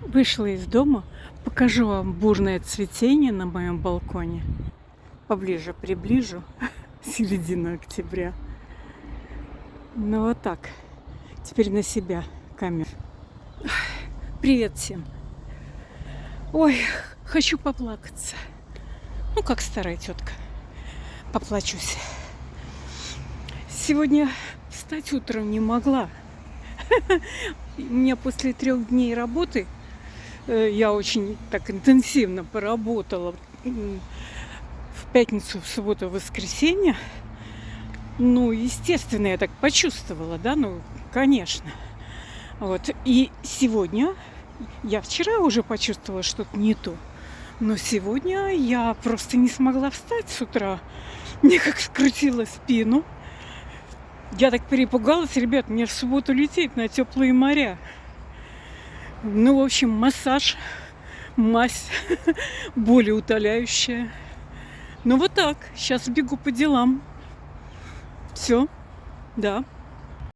Вышла из дома, покажу вам бурное цветение на моем балконе. Поближе приближу, середину октября. Ну вот так. Теперь на себя камеру. Привет всем. Ой, хочу поплакаться. Ну, как старая тетка. Поплачусь. Сегодня встать утром не могла. У меня после 3 дней работы я очень так интенсивно поработала в пятницу, в субботу, в воскресенье. Ну, естественно, я так почувствовала, да, ну, конечно. Вот. И сегодня, я вчера уже почувствовала что-то не то, но сегодня я просто не смогла встать с утра. Мне как скрутило спину. Я так перепугалась, ребят, мне в субботу лететь на теплые моря. Ну, в общем, массаж, мазь, болеутоляющая. Ну, вот так. Сейчас бегу по делам. Все, да.